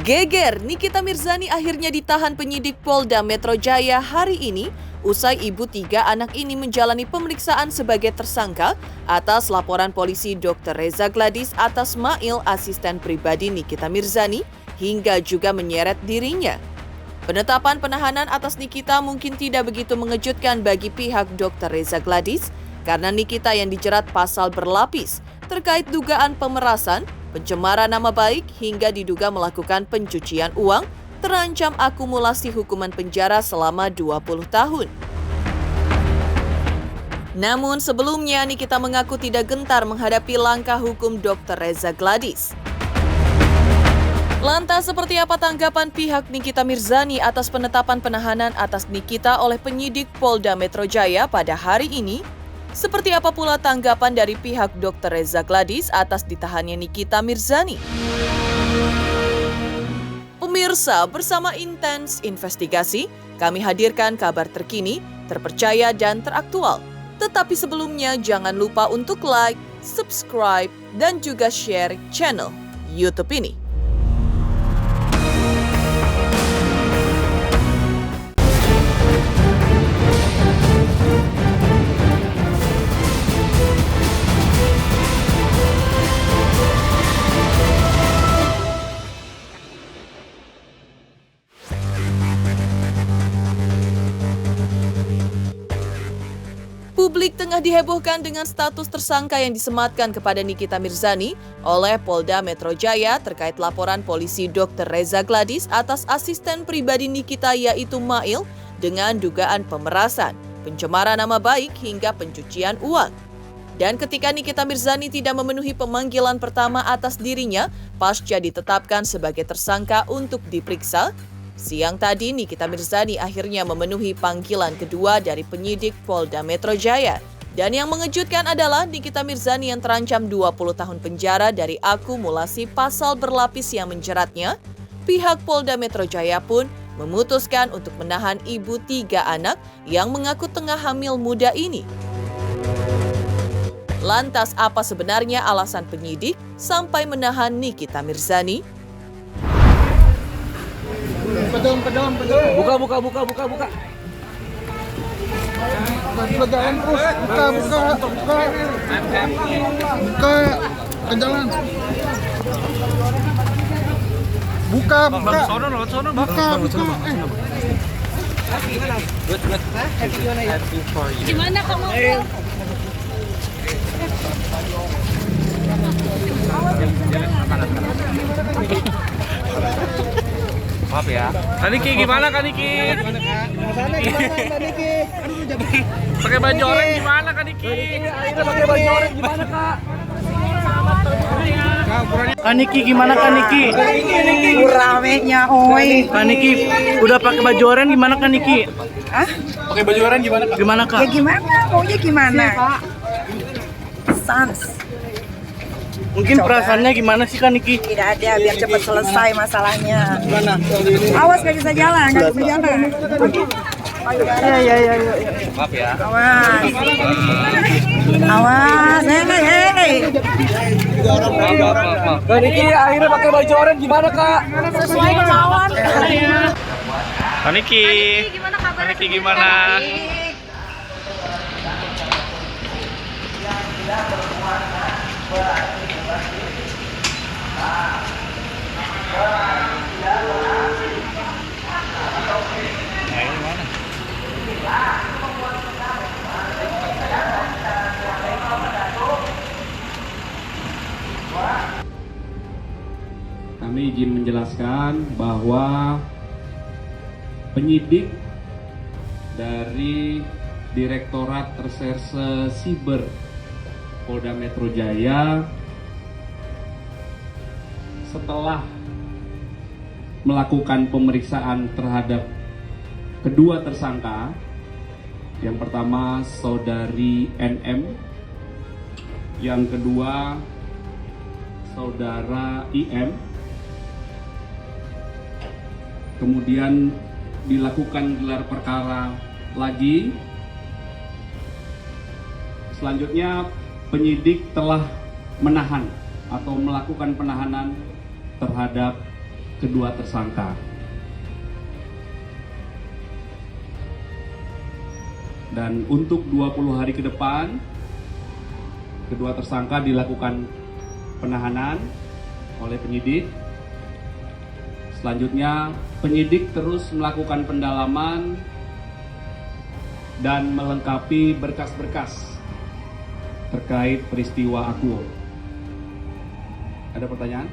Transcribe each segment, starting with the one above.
Geger, Nikita Mirzani akhirnya ditahan penyidik Polda Metro Jaya hari ini usai ibu 3 anak ini menjalani pemeriksaan sebagai tersangka atas laporan polisi Dr. Reza Gladys atas Mail, asisten pribadi Nikita Mirzani, hingga juga menyeret dirinya. Penetapan penahanan atas Nikita mungkin tidak begitu mengejutkan bagi pihak Dr. Reza Gladys karena Nikita yang dijerat pasal berlapis terkait dugaan pemerasan, pencemaran nama baik hingga diduga melakukan pencucian uang, terancam akumulasi hukuman penjara selama 20 tahun. Namun sebelumnya Nikita mengaku tidak gentar menghadapi langkah hukum Dr. Reza Gladys. Lantas seperti apa tanggapan pihak Nikita Mirzani atas penetapan penahanan atas Nikita oleh penyidik Polda Metro Jaya pada hari ini? Seperti apa pula tanggapan dari pihak Dr. Reza Gladys atas ditahannya Nikita Mirzani? Pemirsa, bersama Intens Investigasi, kami hadirkan kabar terkini, terpercaya dan teraktual. Tetapi sebelumnya jangan lupa untuk like, subscribe, dan juga share channel YouTube ini. Publik tengah dihebohkan dengan status tersangka yang disematkan kepada Nikita Mirzani oleh Polda Metro Jaya terkait laporan polisi Dr. Reza Gladys atas asisten pribadi Nikita yaitu Mail dengan dugaan pemerasan, pencemaran nama baik hingga pencucian uang. Dan ketika Nikita Mirzani tidak memenuhi pemanggilan pertama atas dirinya pasca ditetapkan sebagai tersangka untuk diperiksa, siang tadi Nikita Mirzani akhirnya memenuhi panggilan kedua dari penyidik Polda Metro Jaya. Dan yang mengejutkan adalah Nikita Mirzani yang terancam 20 tahun penjara dari akumulasi pasal berlapis yang menjeratnya. Pihak Polda Metro Jaya pun memutuskan untuk menahan ibu 3 anak yang mengaku tengah hamil muda ini. Lantas apa sebenarnya alasan penyidik sampai menahan Nikita Mirzani? Pedom. Buka. Jalan terus. Buka. Ke jalan. Buka. Gimana kamu? Maaf ya. Kaniki gimana Kaniki? Pakai baju oranye gimana Kaniki? Pakai baju oranye gimana Kak? Kaniki gimana Kaniki? Ramenya oi. Kaniki udah pakai baju oranye gimana Kaniki? Hah? Pakai baju oranye gimana Kak? Gimana Kak? Ya gimana? Maunya gimana? Sans. Mungkin perasaannya gimana sih Kaniki? Tidak ada, biar cepat selesai masalahnya. Mana? Awas gak bisa jalan, gak bisa jalan. Ya. Maaf ya. Awas, hei. Maaf. Kaniki akhirnya pakai baju oranye gimana Kak? Sesuai kemauan. Kaniki. Kaniki gimana? Kami izin menjelaskan bahwa penyidik dari Direktorat Reserse Siber Polda Metro Jaya setelah melakukan pemeriksaan terhadap kedua tersangka, yang pertama saudari NM, yang kedua saudara IM, kemudian dilakukan gelar perkara lagi. Selanjutnya penyidik telah menahan atau melakukan penahanan terhadap kedua tersangka. Dan untuk 20 hari ke depan, kedua tersangka dilakukan penahanan oleh penyidik. Selanjutnya, penyidik terus melakukan pendalaman dan melengkapi berkas-berkas terkait peristiwa Akuo. Ada pertanyaan?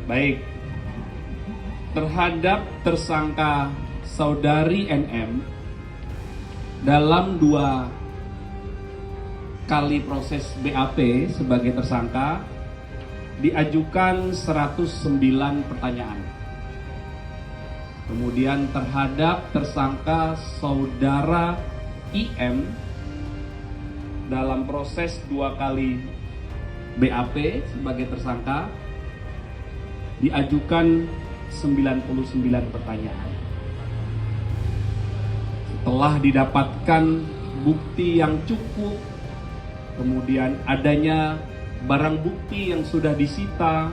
Baik. Terhadap tersangka saudari NM, dalam 2 kali proses BAP sebagai tersangka diajukan 109 pertanyaan. Kemudian terhadap tersangka saudara IM dalam proses 2 kali BAP sebagai tersangka diajukan 99 pertanyaan. Setelah didapatkan bukti yang cukup, kemudian adanya barang bukti yang sudah disita.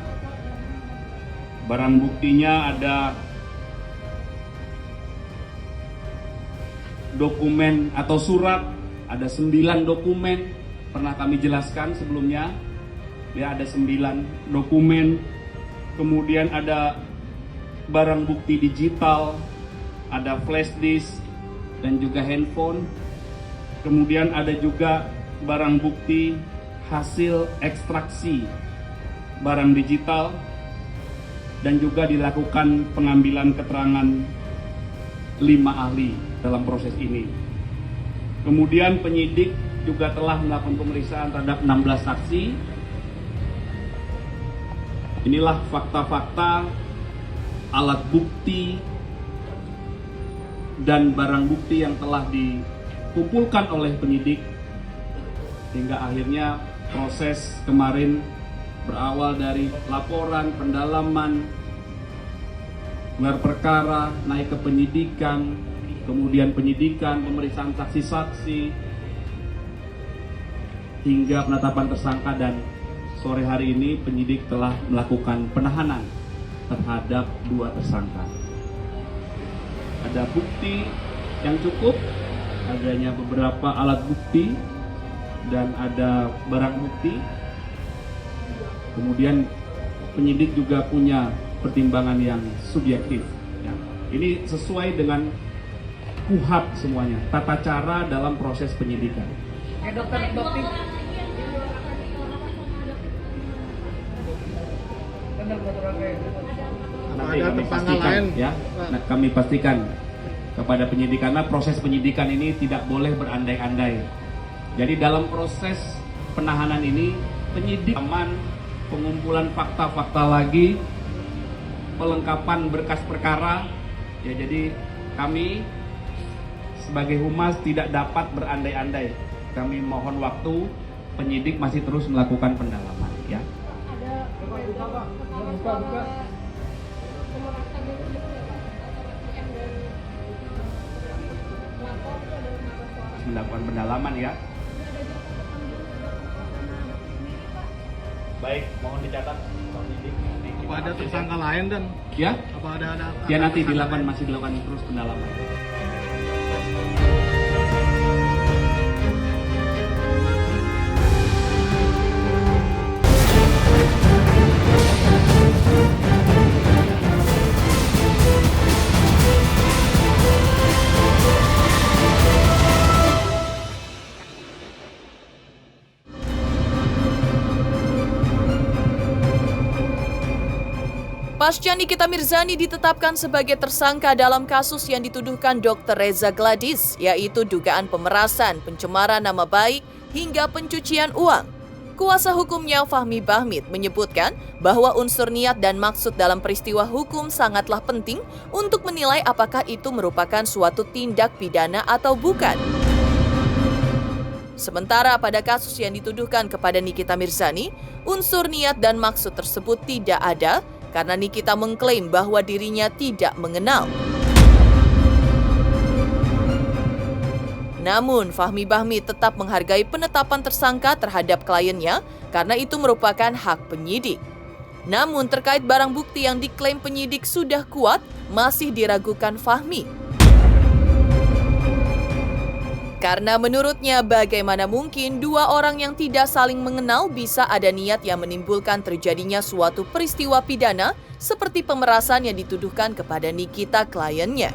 Barang buktinya ada dokumen atau surat, ada 9 dokumen, pernah kami jelaskan sebelumnya. Ya, ada 9 dokumen. Kemudian ada barang bukti digital, ada flash disk dan juga handphone. Kemudian ada juga barang bukti hasil ekstraksi barang digital, dan juga dilakukan pengambilan keterangan 5 ahli dalam proses ini. Kemudian penyidik juga telah melakukan pemeriksaan terhadap 16 saksi. Inilah fakta-fakta, alat bukti, dan barang bukti yang telah dikumpulkan oleh penyidik hingga akhirnya proses kemarin berawal dari laporan, pendalaman, gelar perkara, naik ke penyidikan, kemudian penyidikan, pemeriksaan saksi-saksi, hingga penetapan tersangka, dan sore hari ini penyidik telah melakukan penahanan terhadap 2 tersangka. Ada bukti yang cukup, adanya beberapa alat bukti, dan ada barang bukti. Kemudian penyidik juga punya pertimbangan yang subjektif. Ya. Ini sesuai dengan KUHP semuanya, tata cara dalam proses penyidikan. Nanti kami pastikan, ya. Nah, kami pastikan kepada penyidik, karena proses penyidikan ini tidak boleh berandai-andai. Jadi dalam proses penahanan ini penyidik aman, pengumpulan fakta-fakta lagi, pelengkapan berkas perkara. Ya, jadi kami sebagai humas tidak dapat berandai-andai. Kami mohon waktu, penyidik masih terus melakukan pendalaman, ya. Melakukan pendalaman, ya. Baik, mohon dicatat. Apa ada tersangka lain dan? Ya? Apa ada? Ya, nanti dilakukan, masih dilakukan terus pendalaman. Pasca Nikita Mirzani ditetapkan sebagai tersangka dalam kasus yang dituduhkan Dr. Reza Gladys, yaitu dugaan pemerasan, pencemaran nama baik, hingga pencucian uang. Kuasa hukumnya Fahmi Bahmid menyebutkan bahwa unsur niat dan maksud dalam peristiwa hukum sangatlah penting untuk menilai apakah itu merupakan suatu tindak pidana atau bukan. Sementara pada kasus yang dituduhkan kepada Nikita Mirzani, unsur niat dan maksud tersebut tidak ada, karena Nikita mengklaim bahwa dirinya tidak mengenal. Namun, Fahmi Bahmid tetap menghargai penetapan tersangka terhadap kliennya karena itu merupakan hak penyidik. Namun terkait barang bukti yang diklaim penyidik sudah kuat, masih diragukan Fahmi. Karena menurutnya bagaimana mungkin dua orang yang tidak saling mengenal bisa ada niat yang menimbulkan terjadinya suatu peristiwa pidana seperti pemerasan yang dituduhkan kepada Nikita kliennya.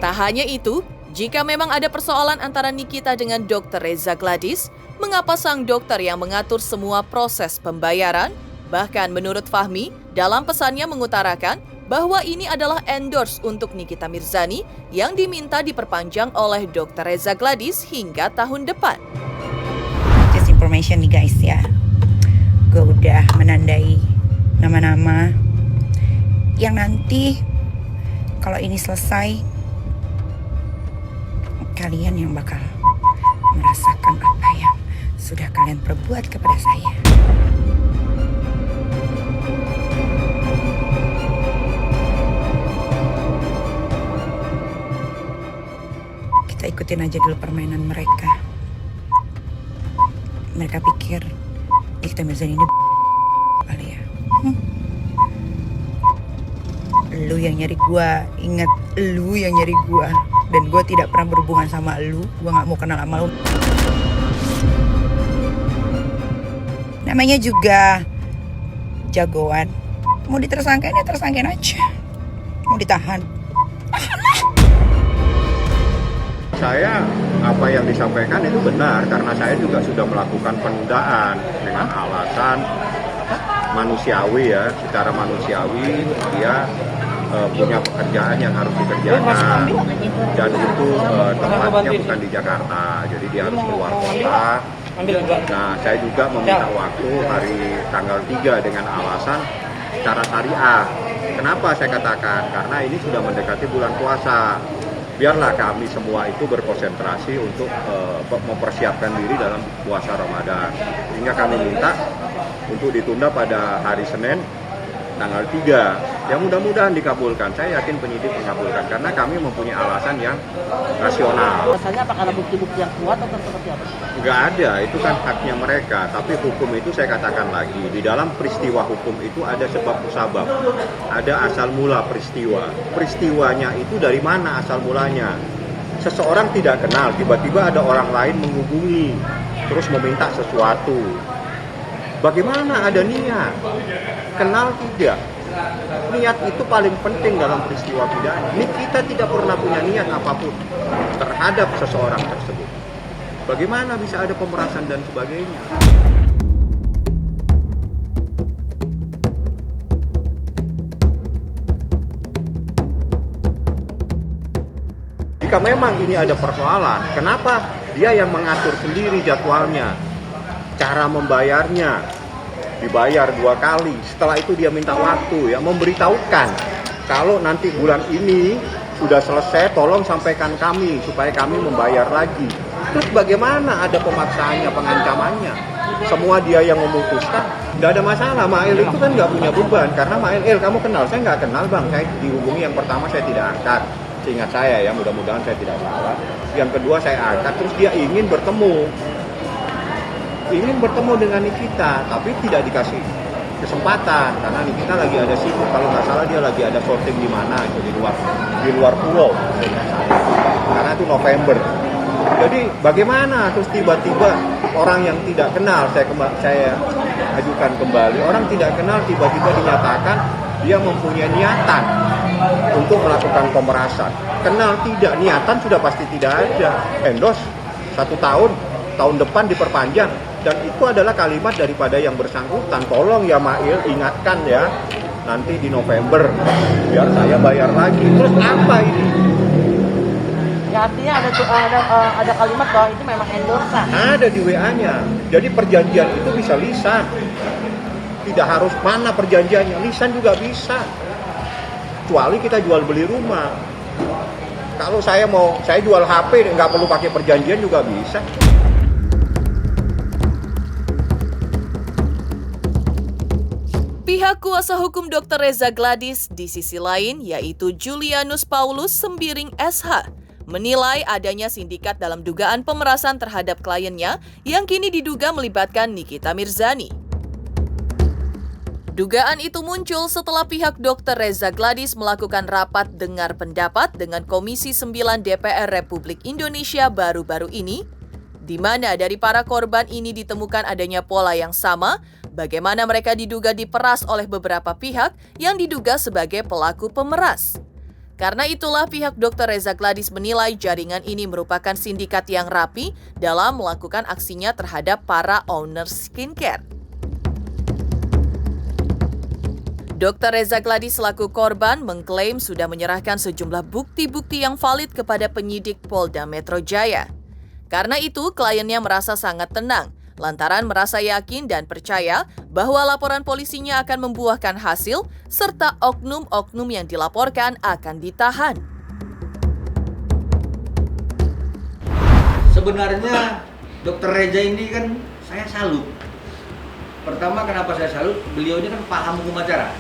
Tak hanya itu, jika memang ada persoalan antara Nikita dengan Dr. Reza Gladys, mengapa sang dokter yang mengatur semua proses pembayaran? Bahkan menurut Fahmi, dalam pesannya mengutarakan bahwa ini adalah endorse untuk Nikita Mirzani yang diminta diperpanjang oleh Dr. Reza Gladys hingga tahun depan. Just information nih guys ya. Gue udah menandai nama-nama yang nanti kalau ini selesai, kalian yang bakal merasakan apa yang sudah kalian perbuat kepada saya. Kita ikutin aja dulu permainan mereka. Mereka pikir Nikita Mirzani ini kali ya. Lu yang nyari gua, ingat lu yang nyari gua. Dan gua tidak pernah berhubungan sama lu. Gua gak mau kenal sama lu. Namanya juga jagoan. Mau ditersangkain ya tersangkain aja. Mau ditahan, Saya apa yang disampaikan itu benar karena saya juga sudah melakukan penundaan dengan alasan manusiawi ya, secara manusiawi dia punya pekerjaan yang harus dikerjakan dan itu tempatnya bukan di Jakarta, jadi dia harus keluar kota. Nah, saya juga meminta waktu hari tanggal 3 dengan alasan cara syariah. Kenapa saya katakan? Karena ini sudah mendekati bulan puasa. Biarlah kami semua itu berkonsentrasi untuk mempersiapkan diri dalam puasa Ramadan. Sehingga kami minta untuk ditunda pada hari Senin tanggal 3. Yang mudah-mudahan dikabulkan. Saya yakin penyidik mengabulkan karena kami mempunyai alasan yang rasional. Alasannya apakah ada bukti-bukti yang kuat atau seperti apa? Nggak ada, itu kan haknya mereka. Tapi hukum itu saya katakan lagi, di dalam peristiwa hukum itu ada sebab musabab. Ada asal mula peristiwa. Peristiwanya itu dari mana asal mulanya? Seseorang tidak kenal, tiba-tiba ada orang lain menghubungi, terus meminta sesuatu. Bagaimana ada niat? Kenal tidak? Niat itu paling penting dalam peristiwa pidana. Kita tidak pernah punya niat apapun terhadap seseorang tersebut. Bagaimana bisa ada pemerasan dan sebagainya? Jika memang ini ada persoalan, kenapa dia yang mengatur sendiri jadwalnya, cara membayarnya, dibayar 2 kali, setelah itu dia minta waktu ya, memberitahukan kalau nanti bulan ini sudah selesai, tolong sampaikan kami supaya kami membayar lagi. Terus bagaimana ada pemaksaannya, pengancamannya? Semua dia yang memutuskan, nggak ada masalah. Mail itu kan nggak punya beban karena Mail, kamu kenal? Saya nggak kenal bang, saya dihubungi yang pertama saya tidak angkat, seingat saya ya, mudah-mudahan saya tidak salah. Yang kedua saya angkat, terus dia ingin bertemu dengan Nikita, tapi tidak dikasih kesempatan karena Nikita lagi ada sibuk. Kalau nggak salah dia lagi ada shooting di mana itu di luar pulau, karena itu November. Jadi bagaimana terus tiba-tiba orang yang tidak kenal saya ajukan kembali, orang tidak kenal tiba-tiba dinyatakan dia mempunyai niatan untuk melakukan pemerasan. Kenal tidak, niatan sudah pasti tidak ada. Endorse 1 tahun depan diperpanjang. Dan itu adalah kalimat daripada yang bersangkutan. Tolong ya Mail, ingatkan ya, nanti di November biar saya bayar lagi. Terus apa ini? Ya artinya ada kalimat bahwa itu memang endorse. Ada di WA-nya. Jadi perjanjian itu bisa lisan. Tidak harus mana perjanjiannya, lisan juga bisa. Kecuali kita jual beli rumah. Kalau saya jual HP nggak perlu pakai perjanjian juga bisa. Pihak kuasa hukum Dr. Reza Gladys di sisi lain, yaitu Julianus Paulus Sembiring SH, menilai adanya sindikat dalam dugaan pemerasan terhadap kliennya yang kini diduga melibatkan Nikita Mirzani. Dugaan itu muncul setelah pihak Dr. Reza Gladys melakukan rapat dengar pendapat dengan Komisi 9 DPR Republik Indonesia baru-baru ini, di mana dari para korban ini ditemukan adanya pola yang sama, bagaimana mereka diduga diperas oleh beberapa pihak yang diduga sebagai pelaku pemeras. Karena itulah pihak Dr. Reza Gladys menilai jaringan ini merupakan sindikat yang rapi dalam melakukan aksinya terhadap para owner skincare. Dr. Reza Gladys selaku korban mengklaim sudah menyerahkan sejumlah bukti-bukti yang valid kepada penyidik Polda Metro Jaya. Karena itu, kliennya merasa sangat tenang, lantaran merasa yakin dan percaya bahwa laporan polisinya akan membuahkan hasil, serta oknum-oknum yang dilaporkan akan ditahan. Sebenarnya Dr. Reza ini kan saya salut. Pertama, kenapa saya salut? Beliau ini kan paham hukum acara.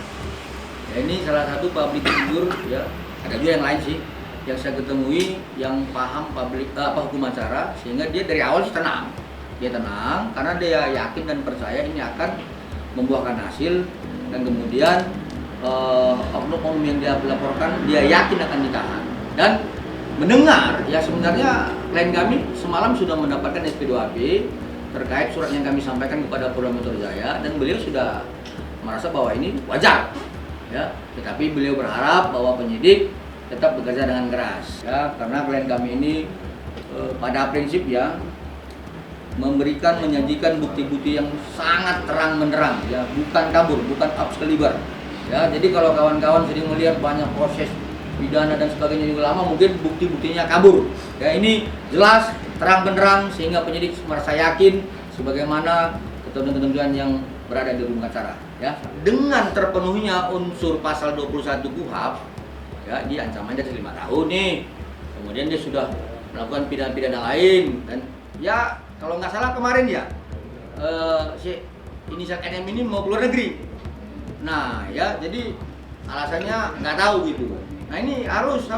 Ya, ini salah satu public figure, ya. Ada juga yang lain sih yang saya ketemui yang paham hukum acara, sehingga dia dari awal sih tenang. Dia tenang karena dia yakin dan percaya ini akan membuahkan hasil, dan kemudian oknum-oknum yang dia laporkan dia yakin akan ditahan. Dan mendengar, ya sebenarnya klien kami semalam sudah mendapatkan SP2AP terkait surat yang kami sampaikan kepada Polda Metro Jaya, dan beliau sudah merasa bahwa ini wajar, ya. Tetapi beliau berharap bahwa penyidik tetap bekerja dengan keras, ya, karena klien kami ini pada prinsipnya menyajikan bukti-bukti yang sangat terang benderang, ya, bukan kabur, bukan Excalibur, ya. Jadi kalau kawan-kawan sering melihat banyak proses pidana dan sebagainya juga lama, mungkin bukti-buktinya kabur, ya. Ini jelas terang benderang sehingga penyidik merasa yakin sebagaimana ketentuan-ketentuan yang berada di hukum acara, ya. Dengan terpenuhinya unsur pasal 21 KUHP, ya, dia ancamannya dari 5 tahun nih. Kemudian dia sudah melakukan pidana-pidana lain, dan ya kalau nggak salah kemarin ya si inisial NM ini mau keluar negeri. Nah, ya, jadi alasannya nggak tahu gitu. Nah, ini harus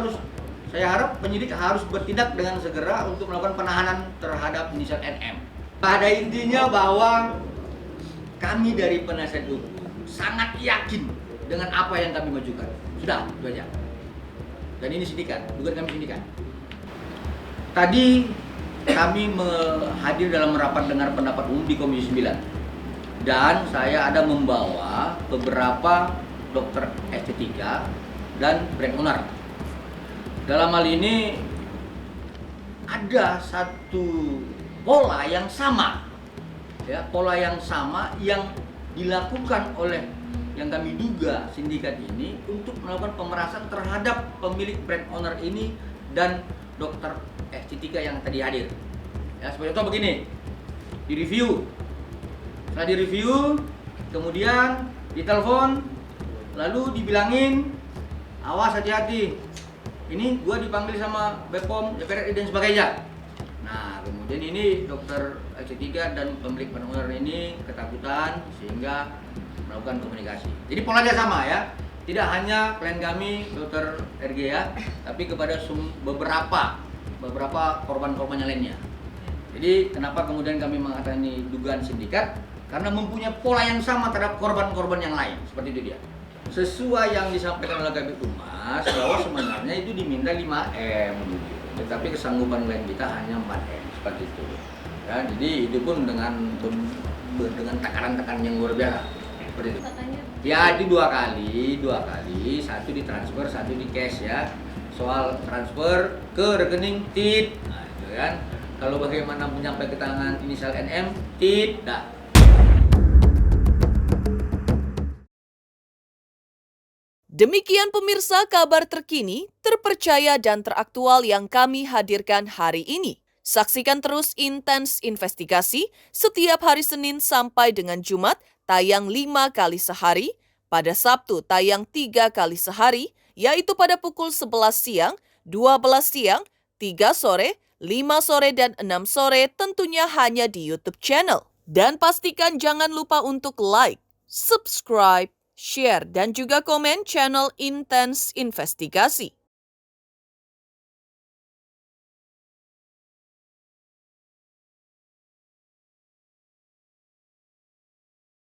saya harap penyidik harus bertindak dengan segera untuk melakukan penahanan terhadap inisial NM. Pada intinya bahwa kami dari penasihat hukum sangat yakin dengan apa yang kami majukan. Sudah, itu aja. Dan ini sindikat, bukan kami sindikat. Tadi kami hadir dalam rapat dengar pendapat umum di Komisi 9. Dan saya ada membawa beberapa dokter estetika dan brand owner. Dalam hal ini ada satu pola yang sama, ya, pola yang sama yang dilakukan oleh yang kami duga sindikat ini untuk melakukan pemerasan terhadap pemilik brand owner ini dan dokter estetika yang tadi hadir. Ya, seperti contoh begini, direview. Setelah direview, kemudian ditelepon, lalu dibilangin, awas hati-hati, ini gua dipanggil sama Bepom, DPR dan sebagainya. Nah, kemudian ini dokter estetika dan pemilik brand owner ini ketakutan sehingga melakukan komunikasi. Jadi polanya sama, ya. Tidak hanya klien kami dokter RG, ya, tapi kepada beberapa korban-korban yang lainnya. Jadi kenapa kemudian kami mengatakan ini dugaan sindikat? Karena mempunyai pola yang sama terhadap korban-korban yang lain. Seperti itu dia. Sesuai yang disampaikan oleh Kabid Humas bahwa sebenarnya itu diminta 5M, tetapi kesanggupan klien kita hanya 4M, seperti itu. Ya, jadi itu pun dengan tekanan-tekanan yang luar biasa. Seperti itu. Ya, itu dua kali, satu ditransfer, satu di cash, ya. Soal transfer ke rekening TIT, nah, itu kan. Kalau bagaimana menyampaikan keterangan inisial NM, TIT, nah. Demikian pemirsa kabar terkini, terpercaya dan teraktual yang kami hadirkan hari ini. Saksikan terus Intens Investigasi setiap hari Senin sampai dengan Jumat tayang 5 kali sehari, pada Sabtu tayang 3 kali sehari, yaitu pada pukul 11 siang, 12 siang, 3 sore, 5 sore, dan 6 sore tentunya hanya di YouTube channel. Dan pastikan jangan lupa untuk like, subscribe, share, dan juga komen channel Intens Investigasi.